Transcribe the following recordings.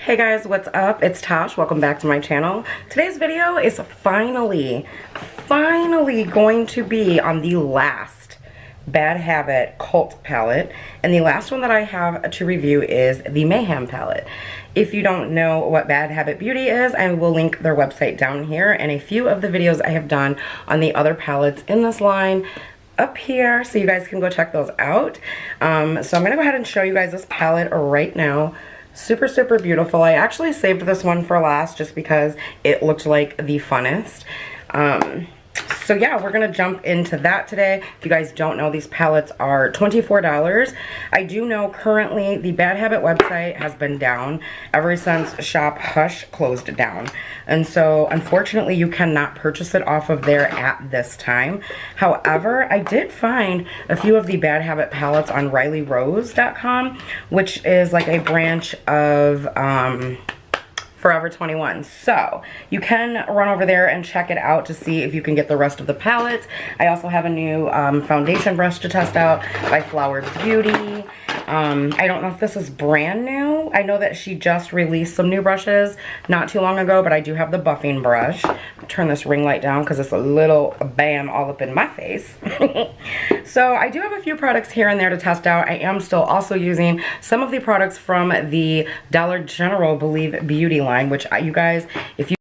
Hey guys, what's up? It's Tash. Welcome back to my channel. Today's video is finally going to be on the last Bad Habit Cult palette. And the last one that I have to review is the Mayhem palette. If you don't know what Bad Habit Beauty is, I will link their website down here and a few of the videos I have done on the other palettes in this line up here, so you guys can go check those out. So I'm gonna go ahead and show you guys this palette right now. Super beautiful. I actually saved this one for last just because it looked like the funnest. So yeah, we're gonna jump into that today. If you guys don't know, these palettes are $24. I do know currently the Bad Habit website has been down ever since Shop Hush closed down. And so unfortunately you cannot purchase it off of there at this time. However, I did find a few of the Bad Habit palettes on RileyRose.com, which is like a branch of Forever 21. So you can run over there and check it out to see if you can get the rest of the palettes. I also have a new foundation brush to test out by Flower Beauty. I don't know if this is brand new. I know that she just released some new brushes not too long ago, but I do have the buffing brush. Turn this ring light down because it's a little bam all up in my face. So I do have a few products here and there to test out. I am still also using some of the products from the Dollar General Believe Beauty line, which you guys, if you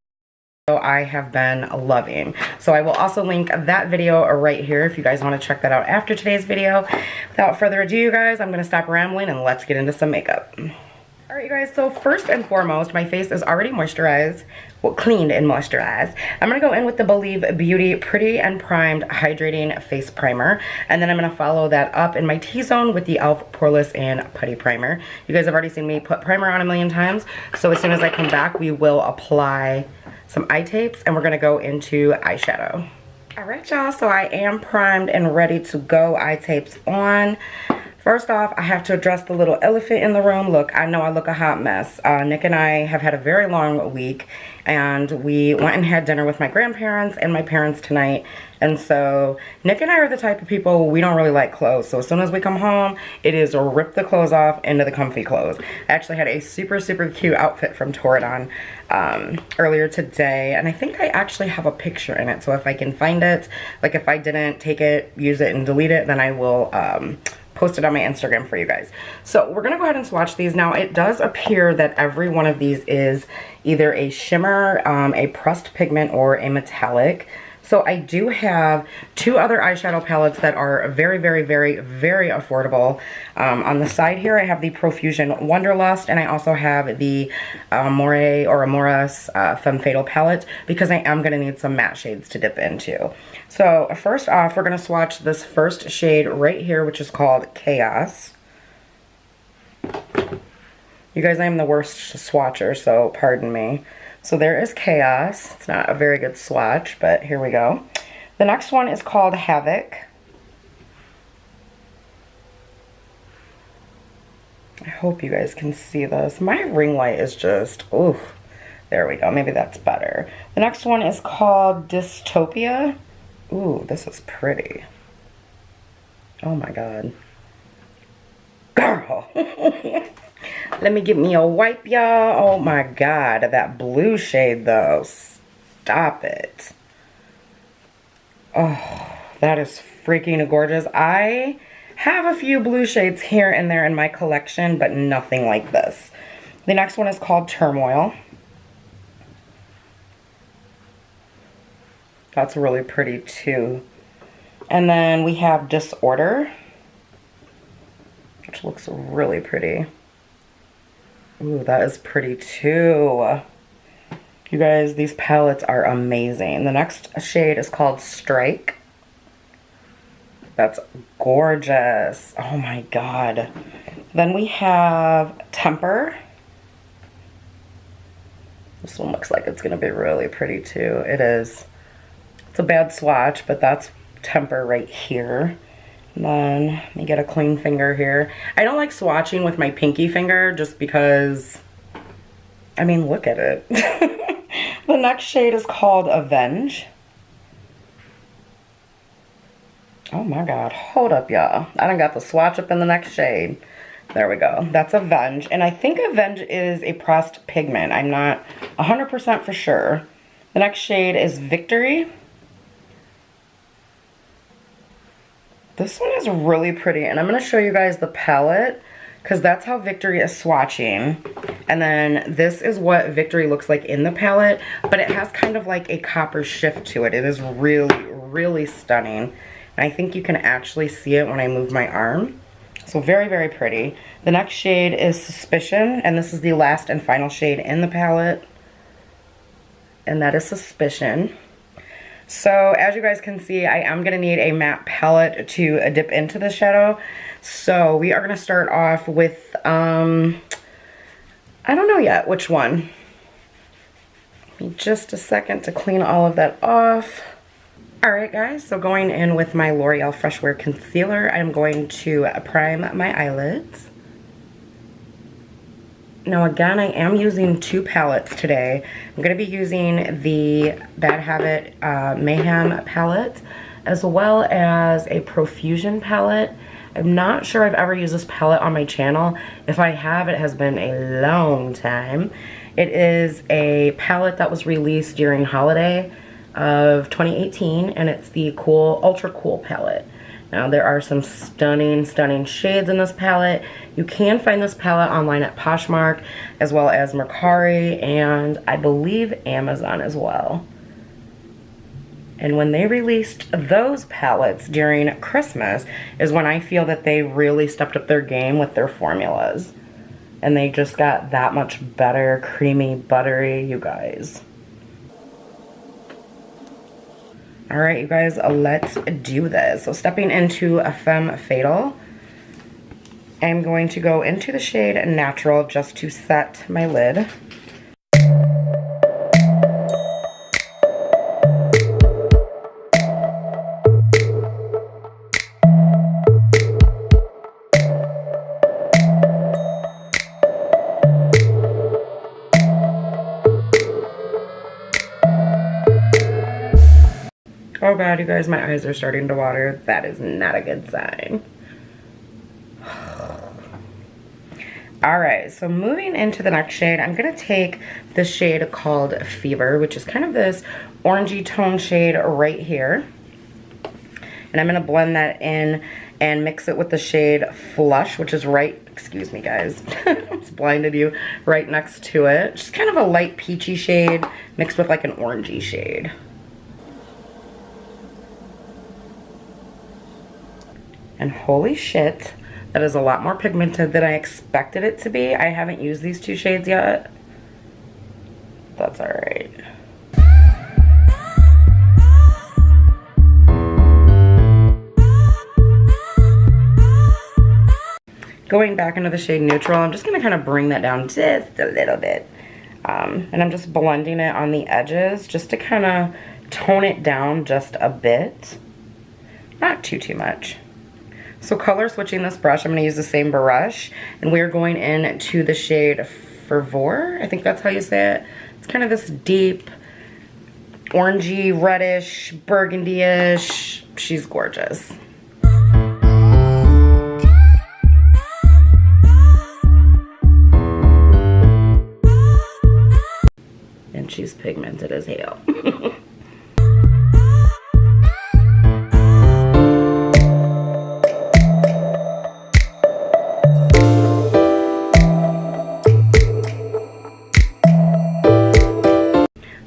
I have been loving. So I will also link that video right here if you guys want to check that out after today's video. Without further ado, you guys, I'm going to stop rambling and let's get into some makeup. Alright you guys, so first and foremost, my face is already moisturized, well, cleaned and moisturized. I'm going to go in with the Believe Beauty Pretty and Primed Hydrating Face Primer. And then I'm going to follow that up in my T-zone with the e.l.f. Poreless and Putty Primer. You guys have already seen me put primer on a million times. So as soon as I come back, we will apply some eye tapes and we're going to go into eyeshadow. Alright y'all, so I am primed and ready to go. Eye tapes on. First off, I have to address the little elephant in the room. Look, I know I look a hot mess. Nick and I have had a very long week, and we went and had dinner with my grandparents and my parents tonight. And so Nick and I are the type of people, we don't really like clothes. So as soon as we come home, it is rip the clothes off into the comfy clothes. I actually had a super cute outfit from Jordana earlier today, and I think I actually have a picture in it. So if I can find it, like if I didn't take it, use it, and delete it, then I will post it on my Instagram for you guys. So we're gonna go ahead and swatch these. Now it does appear that every one of these is either a shimmer, a pressed pigment, or a metallic. So I do have two other eyeshadow palettes that are very affordable. On the side here I have the Profusion Wanderlust, and I also have the Amorus Femme Fatale palette because I am gonna need some matte shades to dip into. So first off, we're gonna swatch this first shade right here, which is called Chaos. You guys, I am the worst swatcher, so pardon me. So there is Chaos. It's not a very good swatch, but here we go. The next one is called Havoc. I hope you guys can see this. My ring light is just, ooh, there we go. Maybe that's better. The next one is called Dystopia. Ooh, this is pretty. Oh my God. Girl. Let me get me a wipe, y'all. Oh my God, that blue shade though. Stop it. Oh, that is freaking gorgeous. I have a few blue shades here and there in my collection, but nothing like this. The next one is called Turmoil. That's really pretty too. And then we have Disorder, which looks really pretty. Ooh, that is pretty too. You guys, these palettes are amazing. The next shade is called Strike. That's gorgeous. Oh my God. Then we have Temper. This one looks like it's gonna be really pretty too. It is. It's a bad swatch, but that's Temper right here. And then let me get a clean finger here. I don't like swatching with my pinky finger just because, I mean, look at it. The next shade is called Avenge. Oh my God, hold up y'all. I done got the swatch up in the next shade. There we go. That's Avenge. And I think Avenge is a pressed pigment. I'm not 100% for sure. The next shade is Victory. This one is really pretty. And I'm going to show you guys the palette because that's how Victory is swatching. And then this is what Victory looks like in the palette. But it has kind of like a copper shift to it. It is really, really stunning. And I think you can actually see it when I move my arm. So very, very pretty. The next shade is Suspicion, and this is the last and final shade in the palette. And that is Suspicion. So as you guys can see, I am gonna need a matte palette to dip into the shadow. So we are gonna start off with, I don't know yet which one. Give me just a second to clean all of that off. Alright guys, so going in with my L'Oreal Fresh Wear Concealer, I'm going to prime my eyelids. Now again, I am using two palettes today. I'm going to be using the Bad Habit Mayhem palette, as well as a Profusion palette. I'm not sure I've ever used this palette on my channel. If I have, it has been a long time. It is a palette that was released during holiday of 2018, and it's the Ultra Cool Palette. Now there are some stunning, stunning shades in this palette. You can find this palette online at Poshmark, as well as Mercari, and I believe Amazon as well. And when they released those palettes during Christmas is when I feel that they really stepped up their game with their formulas. And they just got that much better, creamy, buttery, you guys. Alright, you guys, let's do this. So stepping into a Femme Fatale, I'm going to go into the shade Natural just to set my lid. Oh god, you guys, my eyes are starting to water. That is not a good sign. Alright, so moving into the next shade, I'm going to take the shade called Fever, which is kind of this orangey tone shade right here. And I'm going to blend that in and mix it with the shade Flush, which is right, excuse me guys, I just blinded you, right next to it. Just kind of a light peachy shade mixed with like an orangey shade. And holy shit, that is a lot more pigmented than I expected it to be. I haven't used these two shades yet. That's alright. Going back into the shade Neutral, I'm just going to kind of bring that down just a little bit. And I'm just blending it on the edges just to kind of tone it down just a bit. Not too much. So color switching this brush, I'm going to use the same brush, and we're going into the shade Fervor. I think that's how you say it. It's kind of this deep, orangey, reddish, burgundy-ish. She's gorgeous. And she's pigmented as hell.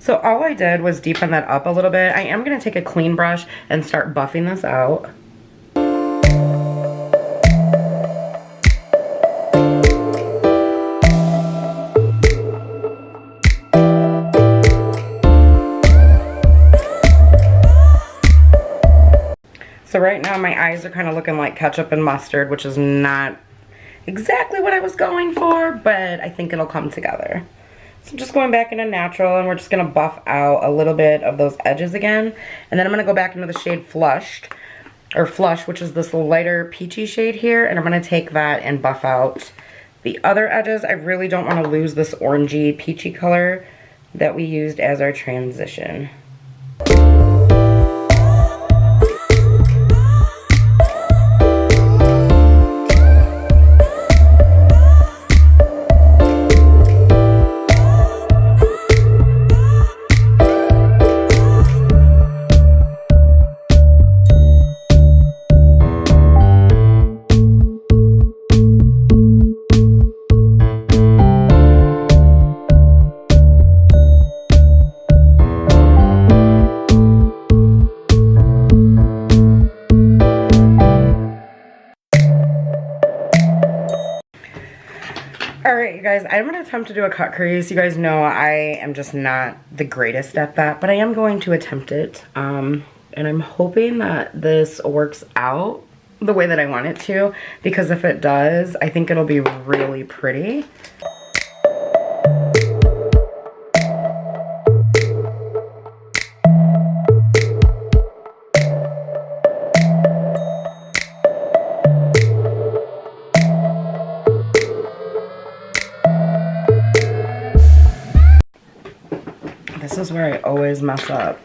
So all I did was deepen that up a little bit. I am going to take a clean brush and start buffing this out. So right now my eyes are kind of looking like ketchup and mustard, which is not exactly what I was going for, but I think it'll come together. So I'm just going back into Natural, and we're just going to buff out a little bit of those edges again. And then I'm going to go back into the shade Flush, which is this lighter peachy shade here. And I'm going to take that and buff out the other edges. I really don't want to lose this orangey peachy color that we used as our transition. attempt to do a cut crease. You guys know I am just not the greatest at that, but I am going to attempt it. And I'm hoping that this works out the way that I want it to, because if it does, I think it'll be really pretty. This is where I always mess up.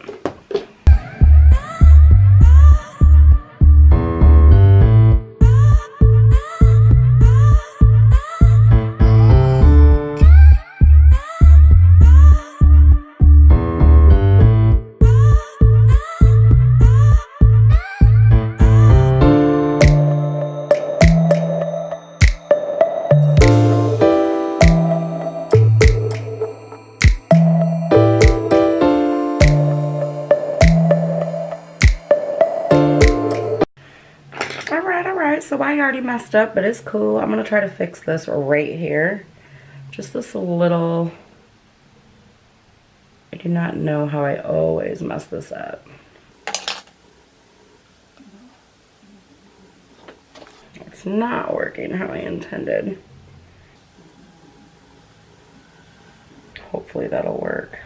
So I already messed up, but it's cool. I'm gonna try to fix this right here. Just this little, I do not know how I always mess this up. It's not working how I intended. Hopefully that'll work.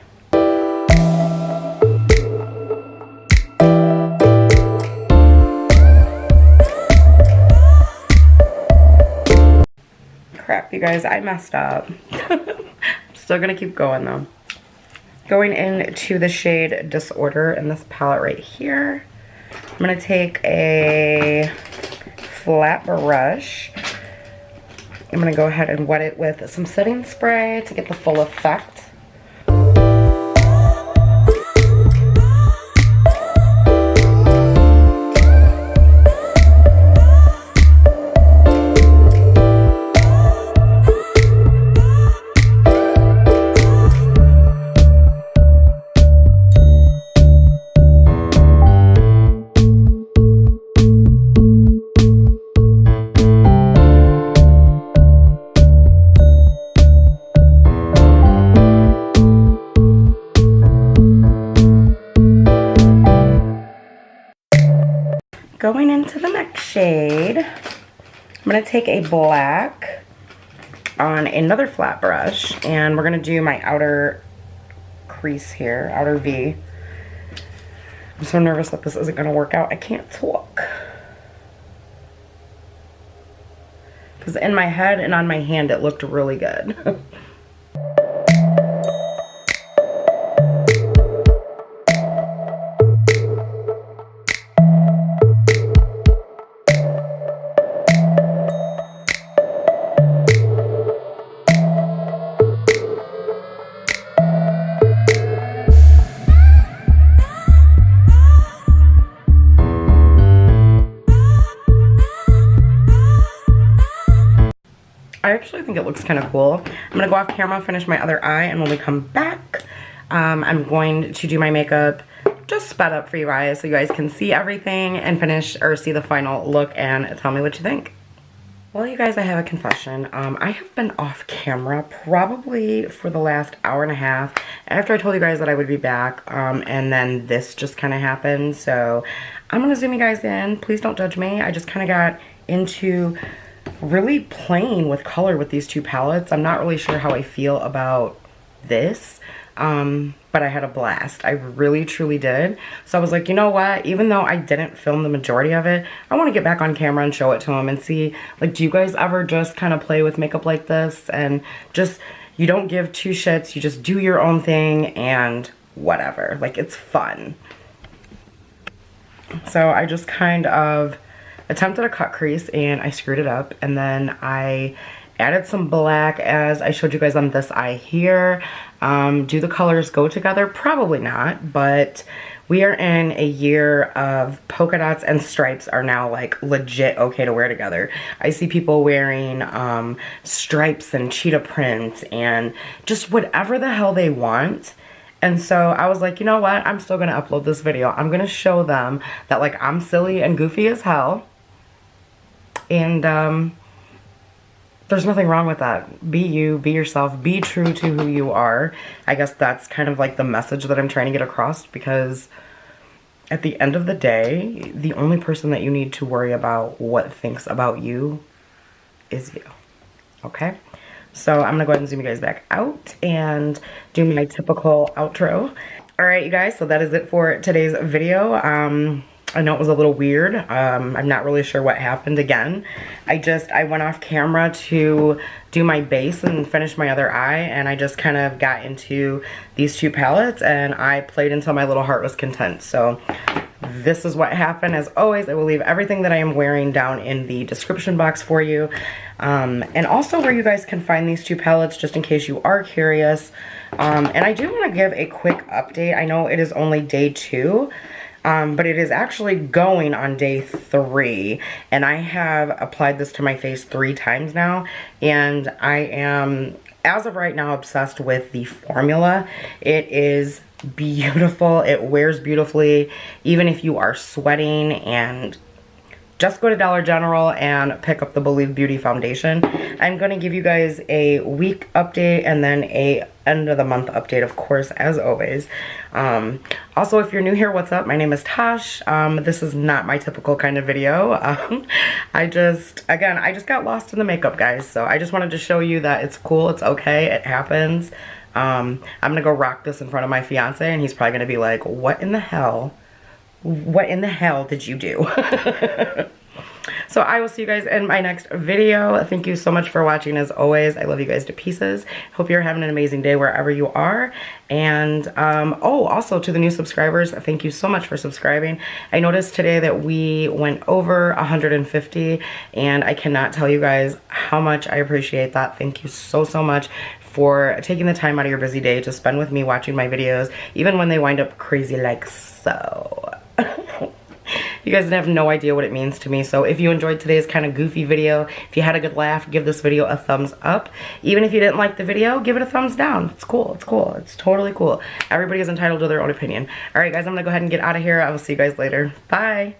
Crap, you guys, I messed up. I'm still gonna keep going though. Going into the shade Disorder in this palette right here. I'm gonna take a flat brush. I'm gonna go ahead and wet it with some setting spray to get the full effect. Going into the next shade, I'm going to take a black on another flat brush, and we're going to do my outer crease here, outer V. I'm so nervous that this isn't going to work out. I can't talk. Because in my head and on my hand, it looked really good. I actually think it looks kind of cool. I'm going to go off camera, finish my other eye, and when we come back, I'm going to do my makeup just sped up for you guys so you guys can see everything and finish or see the final look and tell me what you think. Well, you guys, I have a confession. I have been off camera probably for the last hour and a half after I told you guys that I would be back, and then this just kind of happened. So I'm going to zoom you guys in. Please don't judge me. I just kind of got into really playing with color with these two palettes. I'm not really sure how I feel about this, but I had a blast. I really truly did. So I was like, you know what, even though I didn't film the majority of it, I want to get back on camera and show it to them and see, like, do you guys ever just kind of play with makeup like this and just, you don't give two shits, you just do your own thing and whatever, like, it's fun. So I just kind of attempted a cut crease and I screwed it up, and then I added some black as I showed you guys on this eye here. Do the colors go together? Probably not, but we are in a year of polka dots and stripes are now like legit okay to wear together. I see people wearing stripes and cheetah print and just whatever the hell they want. And so I was like, you know what? I'm still gonna upload this video. I'm gonna show them that, like, I'm silly and goofy as hell. And there's nothing wrong with that. Be you, be yourself, be true to who you are. I guess that's kind of like the message that I'm trying to get across, because at the end of the day, the only person that you need to worry about what thinks about you is you. Okay? So I'm gonna go ahead and zoom you guys back out and do my typical outro. All right, you guys, so that is it for today's video. I know it was a little weird. I'm not really sure what happened again. I went off camera to do my base and finish my other eye, and I just kind of got into these two palettes and I played until my little heart was content. So this is what happened. As always, I will leave everything that I am wearing down in the description box for you. And also where you guys can find these two palettes, just in case you are curious. And I do want to give a quick update. I know it is only day 2. But it is actually going on day 3, and I have applied this to my face 3 times now, and I am, as of right now, obsessed with the formula. It is beautiful. It wears beautifully, even if you are sweating. And just go to Dollar General and pick up the Believe Beauty foundation. I'm going to give you guys a week update and then a end of the month update, of course, as always. Also, if you're new here, what's up? My name is Tash. This is not my typical kind of video. I just got lost in the makeup, guys. So I just wanted to show you that it's cool. It's okay. It happens. I'm going to go rock this in front of my fiance, and he's probably going to be like, what in the hell? What in the hell did you do? So I will see you guys in my next video. Thank you so much for watching. As always, I love you guys to pieces. Hope you're having an amazing day wherever you are. And oh, also to the new subscribers, thank you so much for subscribing. I noticed today that we went over 150, and I cannot tell you guys how much I appreciate that. Thank you so much for taking the time out of your busy day to spend with me watching my videos, even when they wind up crazy like so. You guys have no idea what it means to me. So if you enjoyed today's kind of goofy video, if you had a good laugh, give this video a thumbs up. Even if you didn't like the video, give it a thumbs down. It's cool. It's cool. It's totally cool. Everybody is entitled to their own opinion. All right, guys, I'm going to go ahead and get out of here. I will see you guys later. Bye.